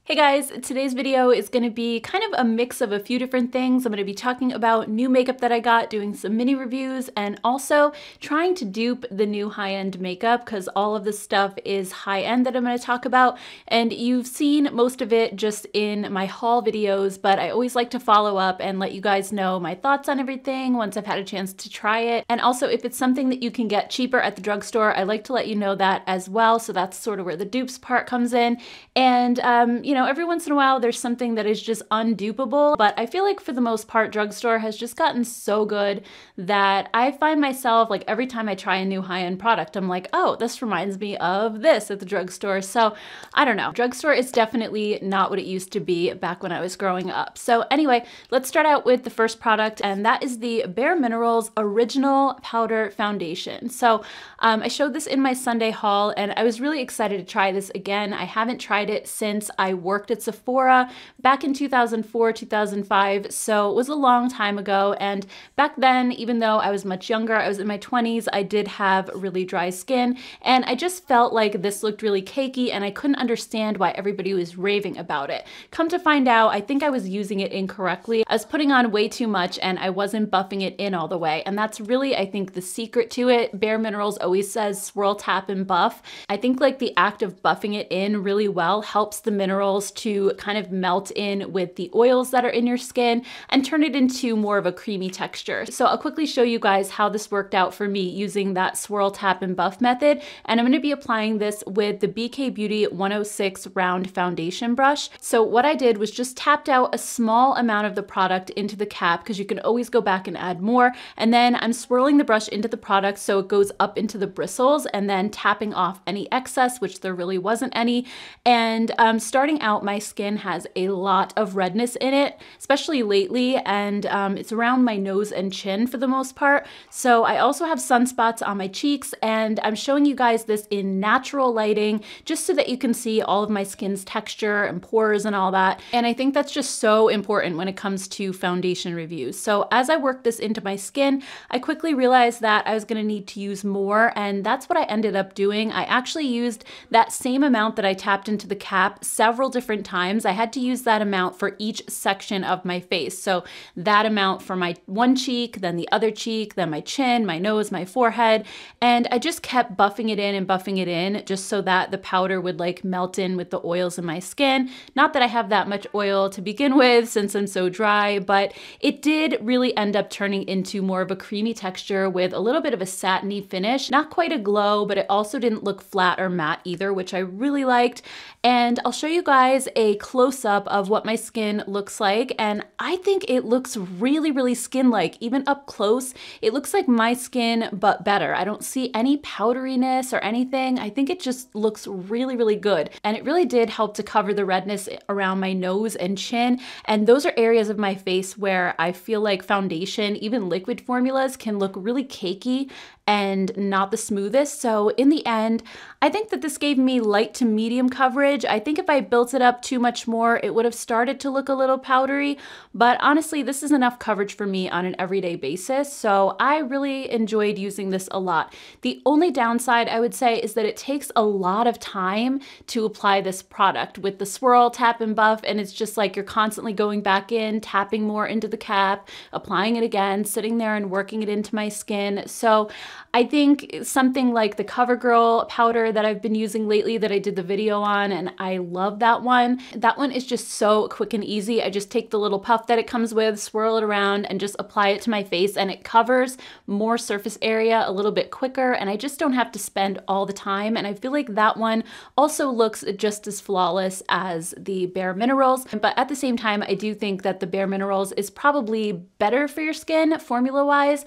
Hey guys, today's video is going to be kind of a mix of a few different things. I'm going to be talking about new makeup that I got, doing some mini reviews, and also trying to dupe the new high-end makeup because all of this stuff is high-end that I'm going to talk about. And you've seen most of it just in my haul videos, but I always like to follow up and let you guys know my thoughts on everything once I've had a chance to try it. And also if it's something that you can get cheaper at the drugstore, I like to let you know that as well. So that's sort of where the dupes part comes in. And, you know, every once in a while there's something that is just undupable, but I feel like for the most part, drugstore has just gotten so good that I find myself like every time I try a new high-end product, I'm like, oh, this reminds me of this at the drugstore. So I don't know. Drugstore is definitely not what it used to be back when I was growing up. So anyway, let's start out with the first product, and that is the BareMinerals Original Powder Foundation. So I showed this in my Sunday haul, and I was really excited to try this again. I haven't tried it since I worked at Sephora back in 2004, 2005, so it was a long time ago. And back then, even though I was much younger, I was in my 20s, I did have really dry skin, and I just felt like this looked really cakey, and I couldn't understand why everybody was raving about it. Come to find out, I think I was using it incorrectly. I was putting on way too much, and I wasn't buffing it in all the way, and that's really, I think, the secret to it. BareMinerals always says swirl, tap, and buff. I think like the act of buffing it in really well helps the minerals to kind of melt in with the oils that are in your skin and turn it into more of a creamy texture. So I'll quickly show you guys how this worked out for me using that swirl, tap, and buff method. And I'm going to be applying this with the BK Beauty 106 round foundation brush. So what I did was just tapped out a small amount of the product into the cap, because you can always go back and add more. And then I'm swirling the brush into the product so it goes up into the bristles, and then tapping off any excess, which there really wasn't any. And starting out, my skin has a lot of redness in it, especially lately, and it's around my nose and chin for the most part. So I also have sunspots on my cheeks, and I'm showing you guys this in natural lighting just so that you can see all of my skin's texture and pores and all that. And I think that's just so important when it comes to foundation reviews. So as I worked this into my skin, I quickly realized that I was going to need to use more, and that's what I ended up doing. I actually used that same amount that I tapped into the cap several different times. I had to use that amount for each section of my face. So that amount for my one cheek, then the other cheek, then my chin, my nose, my forehead. And I just kept buffing it in and buffing it in just so that the powder would like melt in with the oils in my skin. Not that I have that much oil to begin with since I'm so dry, but it did really end up turning into more of a creamy texture with a little bit of a satiny finish. Not quite a glow, but it also didn't look flat or matte either, which I really liked. And I'll show you guys a close-up of what my skin looks like, and I think it looks really, really skin-like. Even up close, it looks like my skin, but better. I don't see any powderiness or anything. I think it just looks really, really good, and it really did help to cover the redness around my nose and chin, and those are areas of my face where I feel like foundation, even liquid formulas, can look really cakey and not the smoothest. So in the end, I think that this gave me light to medium coverage. I think if I built it up too much more, it would have started to look a little powdery, but honestly, this is enough coverage for me on an everyday basis. So I really enjoyed using this a lot. The only downside I would say is that it takes a lot of time to apply this product with the swirl, tap, and buff, and it's just like you're constantly going back in, tapping more into the cap, applying it again, sitting there and working it into my skin. So I think something like the CoverGirl powder that I've been using lately that I did the video on, and I love that one. That one is just so quick and easy. I just take the little puff that it comes with, swirl it around, and just apply it to my face, and it covers more surface area a little bit quicker, and I just don't have to spend all the time. And I feel like that one also looks just as flawless as the BareMinerals, but at the same time, I do think that the BareMinerals is probably better for your skin formula-wise.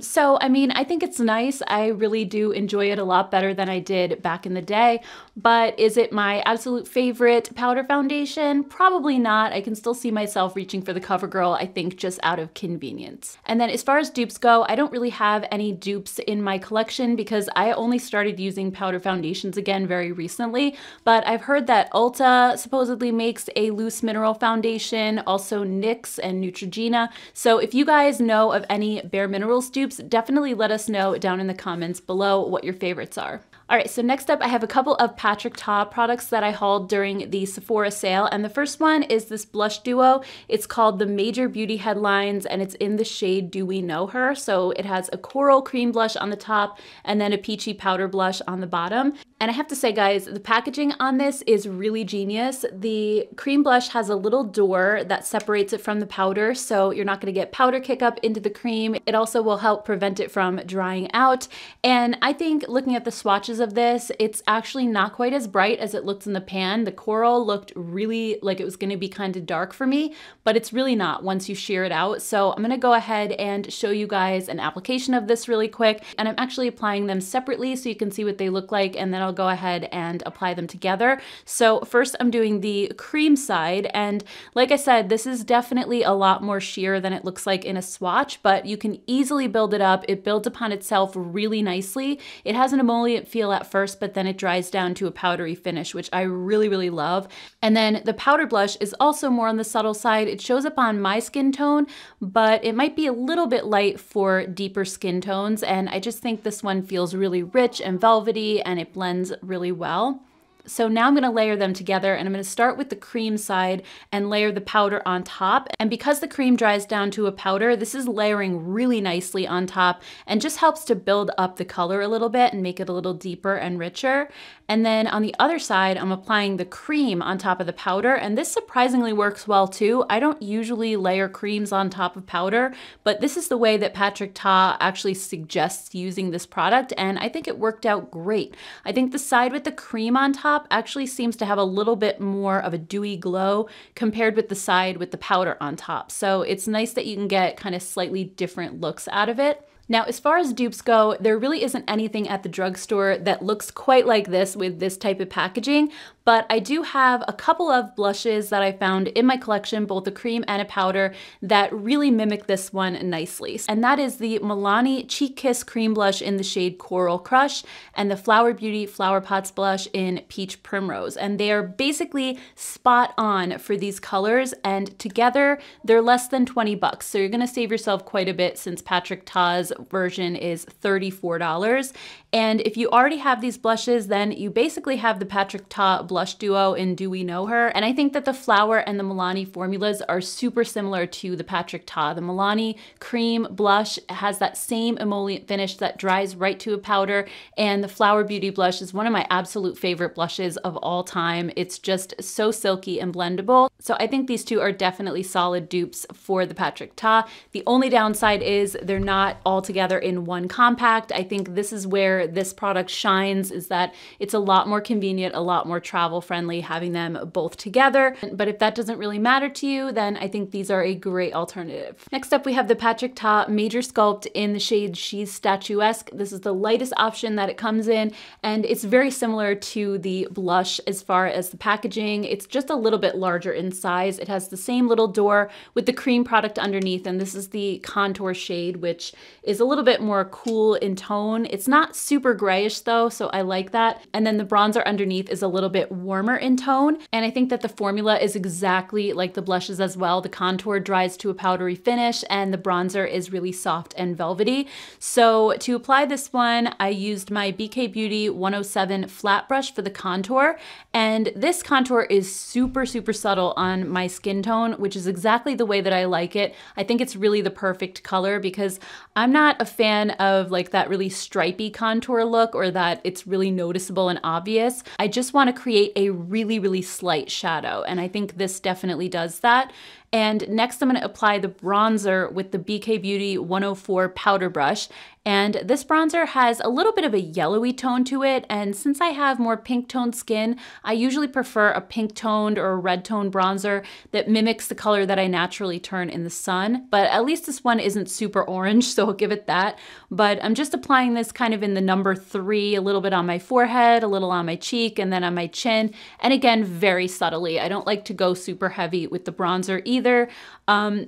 So I mean, I think it's nice. I really do enjoy it a lot better than I did back in the day, but is it my absolute favorite powder foundation? Probably not. I can still see myself reaching for the CoverGirl, I think, just out of convenience. And then as far as dupes go, I don't really have any dupes in my collection because I only started using powder foundations again very recently, but I've heard that Ulta supposedly makes a loose mineral foundation, also NYX and Neutrogena. So if you guys know of any BareMinerals dupes, definitely let us know down in the comments below what your favorites are. All right, so next up I have a couple of Patrick Ta products that I hauled during the Sephora sale, and the first one is this blush duo. It's called the Major Beauty Headlines, and it's in the shade Do We Know Her? So it has a coral cream blush on the top and then a peachy powder blush on the bottom. And I have to say, guys, the packaging on this is really genius. The cream blush has a little door that separates it from the powder, so you're not gonna get powder kick up into the cream. It also will help prevent it from drying out. And I think looking at the swatches of this, it's actually not quite as bright as it looks in the pan. The coral looked really like it was gonna be kind of dark for me, but it's really not once you shear it out. So I'm gonna go ahead and show you guys an application of this really quick. And I'm actually applying them separately so you can see what they look like, and then I'll go ahead and apply them together. So first I'm doing the cream side, and like I said, this is definitely a lot more sheer than it looks like in a swatch, but you can easily build it up. It builds upon itself really nicely. It has an emollient feel at first, but then it dries down to a powdery finish, which I really, really love. And then the powder blush is also more on the subtle side. It shows up on my skin tone, but it might be a little bit light for deeper skin tones, and I just think this one feels really rich and velvety, and it blends really well. So now I'm gonna layer them together, and I'm gonna start with the cream side and layer the powder on top. And because the cream dries down to a powder, this is layering really nicely on top and just helps to build up the color a little bit and make it a little deeper and richer. And then on the other side, I'm applying the cream on top of the powder, and this surprisingly works well too. I don't usually layer creams on top of powder, but this is the way that Patrick Ta actually suggests using this product, and I think it worked out great. I think the side with the cream on top actually seems to have a little bit more of a dewy glow compared with the side with the powder on top. So it's nice that you can get kind of slightly different looks out of it. Now, as far as dupes go, there really isn't anything at the drugstore that looks quite like this with this type of packaging, but I do have a couple of blushes that I found in my collection, both a cream and a powder, that really mimic this one nicely. And that is the Milani Cheek Kiss Cream Blush in the shade Coral Crush and the Flower Beauty Flower Pots Blush in Peach Primrose. And they are basically spot on for these colors, and together they're less than 20 bucks. So you're gonna save yourself quite a bit since Patrick Ta's version is $34. And if you already have these blushes, then you basically have the Patrick Ta blush duo in Do We Know Her? And I think that the Flower and the Milani formulas are super similar to the Patrick Ta. The Milani cream blush has that same emollient finish that dries right to a powder, and the Flower Beauty blush is one of my absolute favorite blushes of all time. It's just so silky and blendable. So I think these two are definitely solid dupes for the Patrick Ta. The only downside is they're not all together in one compact. I think this is where this product shines, is that it's a lot more convenient, a lot more travel friendly having them both together. But if that doesn't really matter to you, then I think these are a great alternative. Next up, we have the Patrick Ta Major Sculpt in the shade She's Statuesque. This is the lightest option that it comes in, and it's very similar to the blush as far as the packaging. It's just a little bit larger in size. It has the same little door with the cream product underneath, and this is the contour shade, which is a little bit more cool in tone. It's not super grayish though, so I like that. And then the bronzer underneath is a little bit warmer in tone, and I think that the formula is exactly like the blushes as well. The contour dries to a powdery finish, and the bronzer is really soft and velvety. So to apply this one, I used my BK Beauty 107 flat brush for the contour, and this contour is super, super subtle on my skin tone, which is exactly the way that I like it. I think it's really the perfect color because I'm not a fan of like that really stripy contour look or that it's really noticeable and obvious. I just want to create a really, really slight shadow, and I think this definitely does that. And next I'm going to apply the bronzer with the BK Beauty 104 powder brush. And this bronzer has a little bit of a yellowy tone to it, and since I have more pink toned skin, I usually prefer a pink toned or a red toned bronzer that mimics the color that I naturally turn in the sun. But at least this one isn't super orange, so I'll give it that. But I'm just applying this kind of in the number 3, a little bit on my forehead, a little on my cheek, and then on my chin. And again, very subtly. I don't like to go super heavy with the bronzer either. either.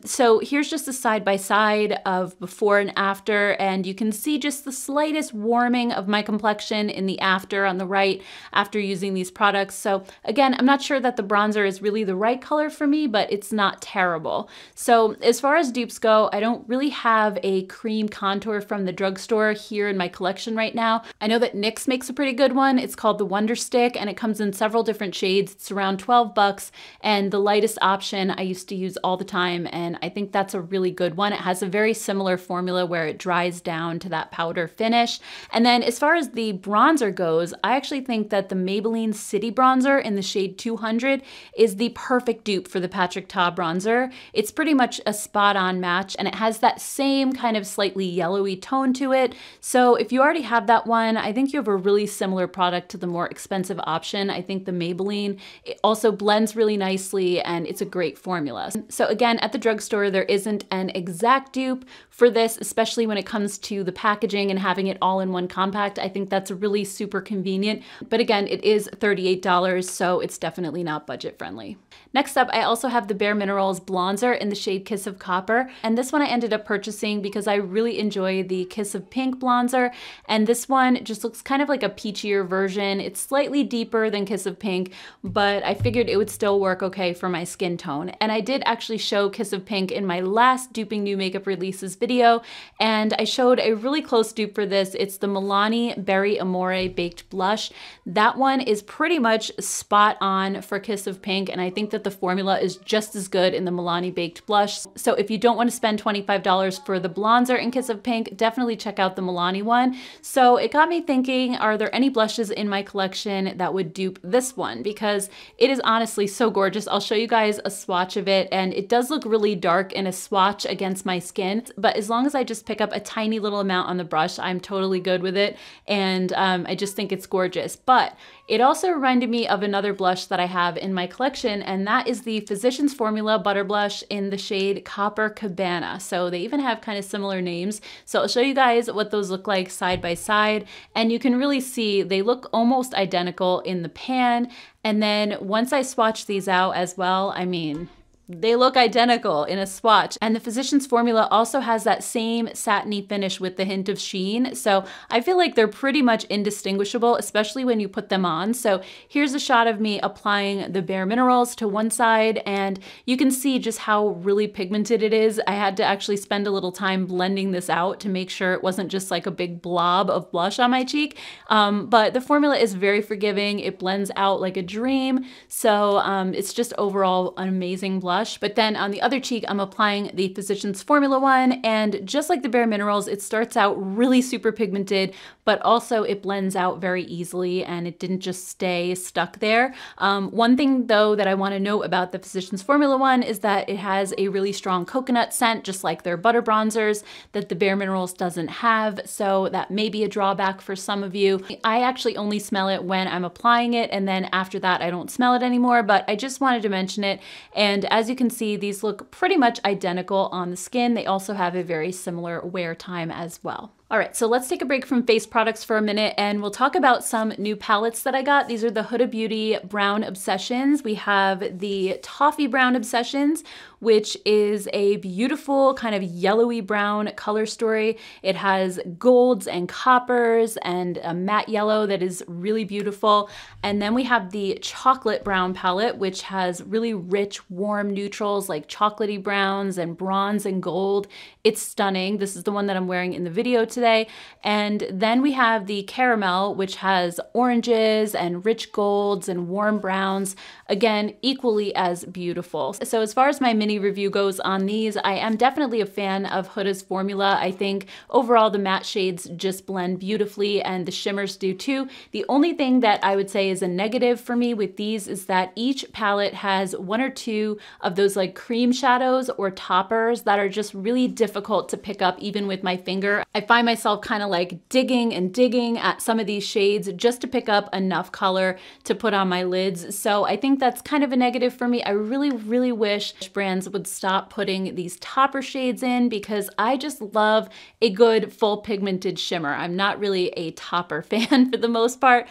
So here's just a side by side of before and after, and you can see just the slightest warming of my complexion in the after on the right after using these products. So again, I'm not sure that the bronzer is really the right color for me, but it's not terrible. So as far as dupes go, I don't really have a cream contour from the drugstore here in my collection right now. I know that NYX makes a pretty good one. It's called the Wonder Stick, and it comes in several different shades. It's around 12 bucks, and the lightest option I used to use all the time, and I think that's a really good one. It has a very similar formula where it dries down to that powder finish. And then as far as the bronzer goes, I actually think that the Maybelline City Bronzer in the shade 200 is the perfect dupe for the Patrick Ta bronzer. It's pretty much a spot-on match, and it has that same kind of slightly yellowy tone to it. So if you already have that one, I think you have a really similar product to the more expensive option. I think the Maybelline, it also blends really nicely, and it's a great formula. So again, at the drugstore, there isn't an exact dupe for this, especially when it comes to the packaging and having it all in one compact. I think that's really super convenient. But again, it is $38, so it's definitely not budget friendly. Next up, I also have the BareMinerals bronzer in the shade Kiss of Copper. And this one I ended up purchasing because I really enjoy the Kiss of Pink bronzer. And this one just looks kind of like a peachier version. It's slightly deeper than Kiss of Pink, but I figured it would still work okay for my skin tone. And I did actually show Kiss of Pink in my last duping new makeup releases video, and I showed a really close dupe for this. It's the Milani Berry Amore Baked Blush. That one is pretty much spot on for Kiss of Pink, and I think that the formula is just as good in the Milani Baked Blush. So if you don't want to spend $25 for the bronzer in Kiss of Pink, definitely check out the Milani one. So it got me thinking, are there any blushes in my collection that would dupe this one? Because it is honestly so gorgeous. I'll show you guys a swatch of it, and it does look really dark in a swatch against my skin, but as long as I just pick up a tiny little amount on the brush, I'm totally good with it, and I just think it's gorgeous. But it also reminded me of another blush that I have in my collection, and that is the Physicians Formula Butter Blush in the shade Copper Cabana. So they even have kind of similar names. So I'll show you guys what those look like side by side, and you can really see they look almost identical in the pan. And then once I swatch these out as well, I mean, they look identical in a swatch. And the Physicians Formula also has that same satiny finish with the hint of sheen. So I feel like they're pretty much indistinguishable, especially when you put them on. So here's a shot of me applying the BareMinerals to one side, and you can see just how really pigmented it is. I had to actually spend a little time blending this out to make sure it wasn't just like a big blob of blush on my cheek. But the formula is very forgiving. It blends out like a dream. So it's just overall an amazing blush. But then on the other cheek, I'm applying the Physicians Formula one, and just like the BareMinerals, it starts out really super pigmented, but also it blends out very easily, and it didn't just stay stuck there. One thing though that I want to note about the Physicians Formula one is that it has a really strong coconut scent, just like their butter bronzers, that the BareMinerals doesn't have, so that may be a drawback for some of you. I actually only smell it when I'm applying it, and then after that I don't smell it anymore, but I just wanted to mention it. And as you can see, these look pretty much identical on the skin. They also have a very similar wear time as well. All right, so let's take a break from face products for a minute, and we'll talk about some new palettes that I got. These are the Huda Beauty Brown Obsessions. We have the Toffee Brown Obsessions, which is a beautiful kind of yellowy brown color story. It has golds and coppers and a matte yellow that is really beautiful. And then we have the Chocolate Brown palette, which has really rich, warm neutrals like chocolatey browns and bronze and gold. It's stunning. This is the one that I'm wearing in the video today. And then we have the Caramel, which has oranges and rich golds and warm browns. Again, equally as beautiful. So as far as my mini review goes on these, I am definitely a fan of Huda's formula. I think overall the matte shades just blend beautifully, and the shimmers do too. The only thing that I would say is a negative for me with these is that each palette has one or two of those like cream shadows or toppers that are just really difficult to pick up even with my finger. I find myself kind of like digging and digging at some of these shades just to pick up enough color to put on my lids. So I think that's kind of a negative for me. I really, really wish brands would stop putting these topper shades in because I just love a good full pigmented shimmer. I'm not really a topper fan for the most part.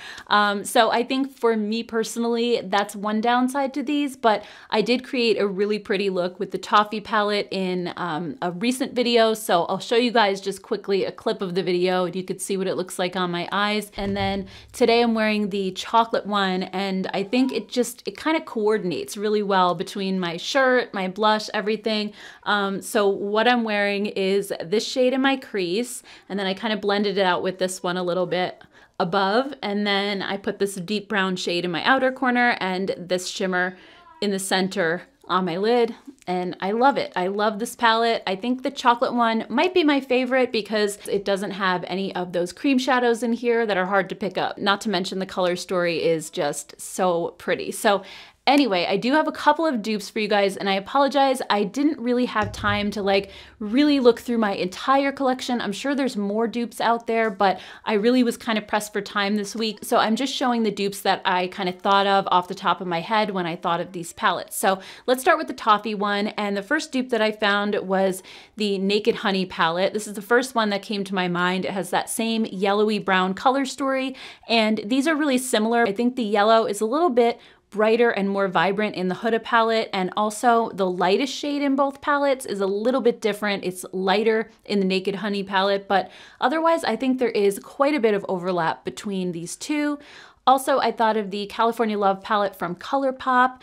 So I think for me personally, that's one downside to these, but I did create a really pretty look with the Toffee palette in a recent video. So I'll show you guys just quickly a clip of the video and you could see what it looks like on my eyes. And then today I'm wearing the chocolate one, and I think it kind of coordinates really well between my shirt, my blush, everything. So what I'm wearing is this shade in my crease, and then I kind of blended it out with this one a little bit above, and then I put this deep brown shade in my outer corner and this shimmer in the center on my lid, and I love it. I love this palette. I think the chocolate one might be my favorite because it doesn't have any of those cream shadows in here that are hard to pick up. Not to mention the color story is just so pretty. So anyway, I do have a couple of dupes for you guys, and I apologize. I didn't really have time to like really look through my entire collection. I'm sure there's more dupes out there, but I really was kind of pressed for time this week. So I'm just showing the dupes that I kind of thought of off the top of my head when I thought of these palettes. So let's start with the Toffee one. And the first dupe that I found was the Naked Honey palette. This is the first one that came to my mind. It has that same yellowy brown color story, and these are really similar. I think the yellow is a little bit brighter and more vibrant in the Huda palette, and also the lightest shade in both palettes is a little bit different. It's lighter in the Naked Honey palette, but otherwise I think there is quite a bit of overlap between these two. Also, I thought of the California Love palette from ColourPop.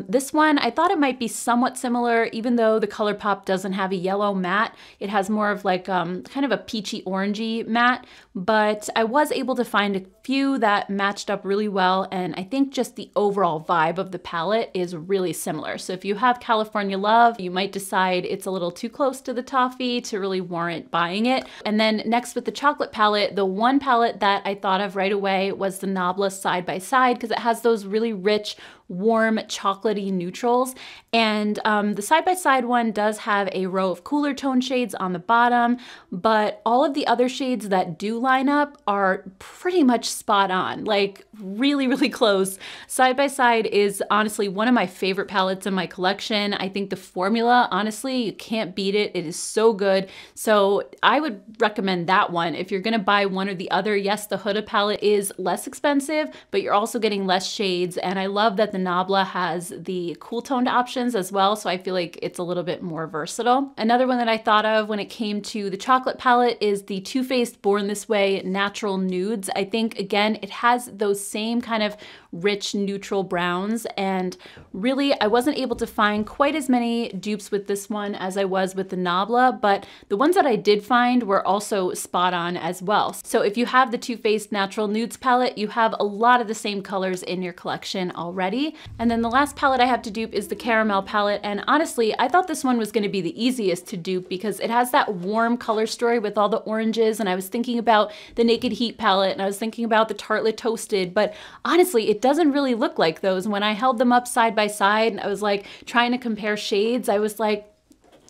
This one, I thought it might be somewhat similar, even though the ColourPop doesn't have a yellow matte. It has more of like kind of a peachy orangey matte, but I was able to find a few that matched up really well, and I think just the overall vibe of the palette is really similar. So if you have California Love, you might decide it's a little too close to the Toffee to really warrant buying it. And then next with the chocolate palette, the one palette that I thought of right away was the Nobla Side by Side, because it has those really rich, warm, chocolatey neutrals. And the Side by Side one does have a row of cooler tone shades on the bottom, but all of the other shades that do line up are pretty much spot on, like really, really close. Side by Side is honestly one of my favorite palettes in my collection. I think the formula, honestly, you can't beat it. It is so good. So I would recommend that one. If you're gonna buy one or the other, yes, the Huda palette is less expensive, but you're also getting less shades. And I love that the Nabla has the cool toned options as well, so I feel like it's a little bit more versatile. Another one that I thought of when it came to the chocolate palette is the Too Faced Born This Way Natural Nudes. I think, again, it has those same kind of rich neutral browns, and really I wasn't able to find quite as many dupes with this one as I was with the Nabla, but the ones that I did find were also spot on as well. So if you have the Too Faced Natural Nudes palette, you have a lot of the same colors in your collection already. And then the last palette I have to dupe is the Caramel palette, and honestly I thought this one was going to be the easiest to dupe because it has that warm color story with all the oranges, and I was thinking about the Naked Heat palette and I was thinking about the Tartelette Toasted, but honestly it doesn't really look like those. When I held them up side by side and I was like trying to compare shades, I was like,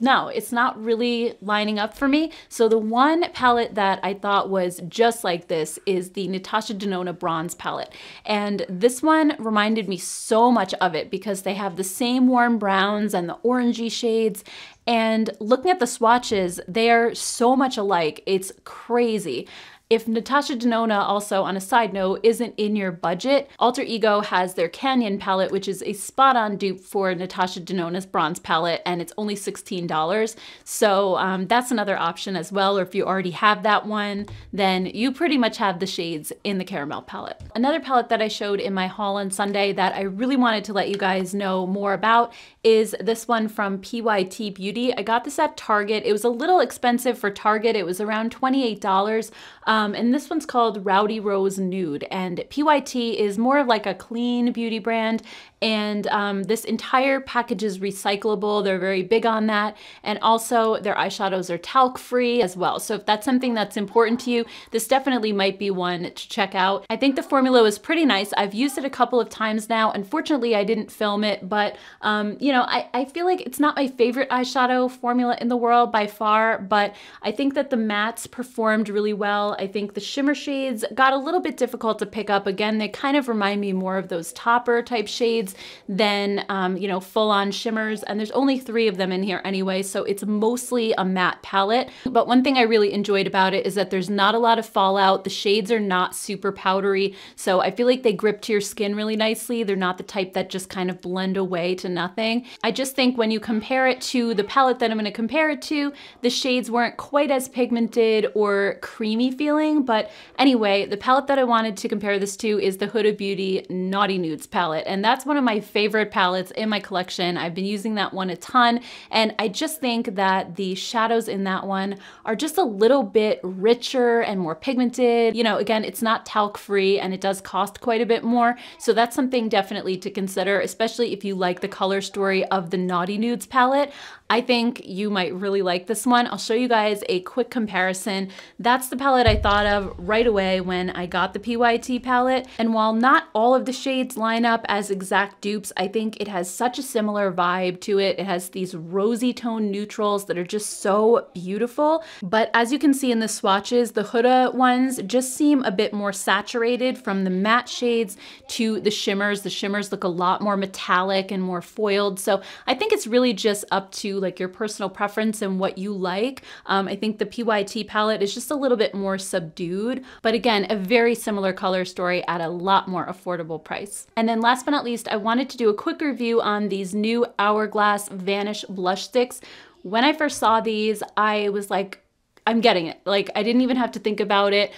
no, it's not really lining up for me. So the one palette that I thought was just like this is the Natasha Denona Bronze palette. And this one reminded me so much of it because they have the same warm browns and the orangey shades. And looking at the swatches, they are so much alike. It's crazy. If Natasha Denona, also on a side note, isn't in your budget, Alter Ego has their Canyon palette, which is a spot-on dupe for Natasha Denona's Bronze palette, and it's only $16. So that's another option as well, or if you already have that one, then you pretty much have the shades in the Caramel palette. Another palette that I showed in my haul on Sunday that I really wanted to let you guys know more about is this one from PYT Beauty. I got this at Target. It was a little expensive for Target. It was around $28. And this one's called Rowdy Rose Nude, and PYT is more of like a clean beauty brand, and this entire package is recyclable. They're very big on that, and also their eyeshadows are talc free as well. So if that's something that's important to you, this definitely might be one to check out. I think the formula was pretty nice. I've used it a couple of times now. Unfortunately, I didn't film it, but you know, I feel like it's not my favorite eyeshadow formula in the world by far, but I think that the mattes performed really well. I think the shimmer shades got a little bit difficult to pick up. Again, they kind of remind me more of those topper type shades than, you know, full-on shimmers. And there's only 3 of them in here anyway, so it's mostly a matte palette. But one thing I really enjoyed about it is that there's not a lot of fallout. The shades are not super powdery, so I feel like they grip to your skin really nicely. They're not the type that just kind of blend away to nothing. I just think when you compare it to the palette that I'm going to compare it to, the shades weren't quite as pigmented or creamy feeling. But anyway, the palette that I wanted to compare this to is the Huda Beauty Naughty Nudes palette, and that's one of my favorite palettes in my collection. I've been using that one a ton, and I just think that the shadows in that one are just a little bit richer and more pigmented. You know, again, it's not talc free and it does cost quite a bit more, so that's something definitely to consider, especially if you like the color story of the Naughty Nudes palette. I think you might really like this one. I'll show you guys a quick comparison. That's the palette I thought of right away when I got the PYT palette. And while not all of the shades line up as exact dupes, I think it has such a similar vibe to it. It has these rosy tone neutrals that are just so beautiful. But as you can see in the swatches, the Huda ones just seem a bit more saturated from the matte shades to the shimmers. The shimmers look a lot more metallic and more foiled. So I think it's really just up to like your personal preference and what you like. I think the PYT palette is just a little bit more subdued, but again, a very similar color story at a lot more affordable price. And then last but not least, I wanted to do a quick review on these new Hourglass Vanish blush sticks. When I first saw these, I was like, I'm getting it. Like, I didn't even have to think about it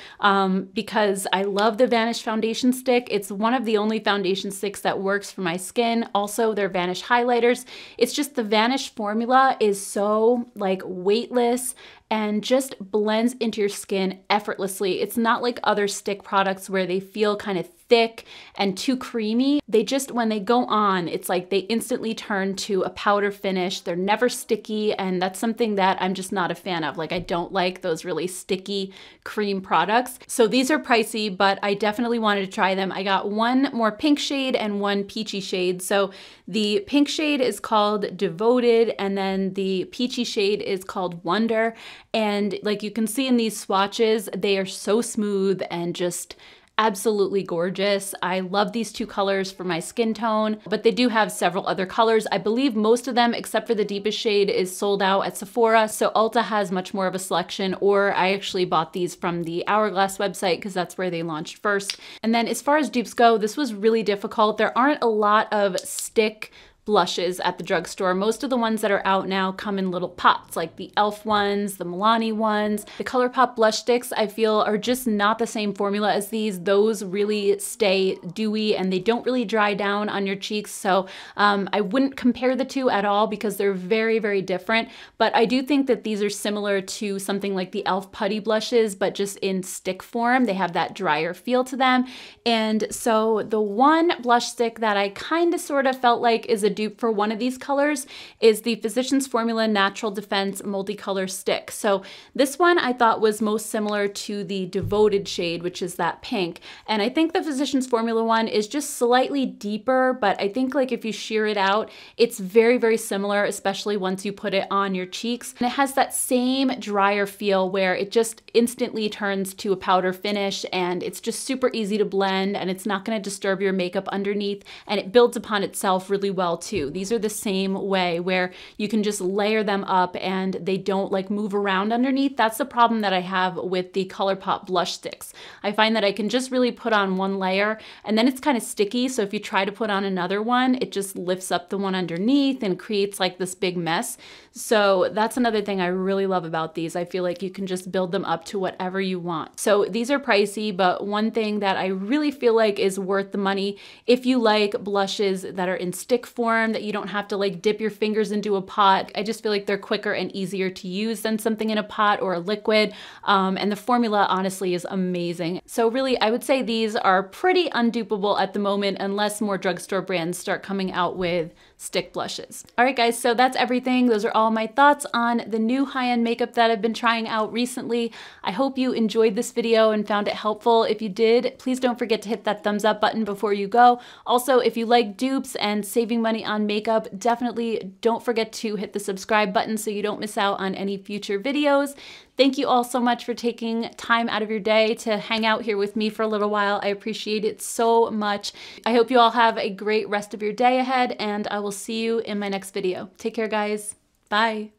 because I love the Vanish foundation stick. It's one of the only foundation sticks that works for my skin. Also, their Vanish highlighters. It's just the Vanish formula is so like weightless and just blends into your skin effortlessly. It's not like other stick products where they feel kind of thick and too creamy. They just, when they go on, it's like they instantly turn to a powder finish. They're never sticky, and that's something that I'm just not a fan of. Like, I don't like those really sticky cream products. So these are pricey, but I definitely wanted to try them. I got one more pink shade and one peachy shade. So the pink shade is called Devoted, and then the peachy shade is called Wonder. And like you can see in these swatches, they are so smooth and just absolutely gorgeous. I love these 2 colors for my skin tone, but they do have several other colors. I believe most of them, except for the deepest shade, is sold out at Sephora. So Ulta has much more of a selection, or I actually bought these from the Hourglass website because that's where they launched first. And then as far as dupes go, this was really difficult. There aren't a lot of stick blushes at the drugstore. Most of the ones that are out now come in little pots, like the e.l.f. ones, the Milani ones. The ColourPop blush sticks, I feel, are just not the same formula as these. Those really stay dewy and they don't really dry down on your cheeks. So I wouldn't compare the 2 at all because they're very, very different. But I do think that these are similar to something like the e.l.f. putty blushes, but just in stick form. They have that drier feel to them. And so the one blush stick that I kind of sort of felt like is a dupe for one of these colors is the Physicians Formula Natural Defense Multicolor Stick. So this one I thought was most similar to the Devoted shade, which is that pink. And I think the Physicians Formula one is just slightly deeper, but I think like if you sheer it out, it's very, very similar, especially once you put it on your cheeks. And it has that same drier feel where it just instantly turns to a powder finish, and it's just super easy to blend, and it's not going to disturb your makeup underneath, and it builds upon itself really well too. These are the same way where you can just layer them up and they don't like move around underneath. That's the problem that I have with the ColourPop blush sticks. I find that I can just really put on one layer and then it's kind of sticky. So if you try to put on another one, it just lifts up the one underneath and creates like this big mess. So that's another thing I really love about these. I feel like you can just build them up to whatever you want. So these are pricey, but one thing that I really feel like is worth the money if you like blushes that are in stick form uniform, that you don't have to like dip your fingers into a pot. I just feel like they're quicker and easier to use than something in a pot or a liquid. And the formula honestly is amazing. So really, I would say these are pretty undupable at the moment unless more drugstore brands start coming out with stick blushes. All right, guys, so that's everything. Those are all my thoughts on the new high-end makeup that I've been trying out recently. I hope you enjoyed this video and found it helpful. If you did, please don't forget to hit that thumbs up button before you go. Also, if you like dupes and saving money on makeup, definitely don't forget to hit the subscribe button so you don't miss out on any future videos. Thank you all so much for taking time out of your day to hang out here with me for a little while. I appreciate it so much. I hope you all have a great rest of your day ahead, and I will see you in my next video. Take care, guys. Bye.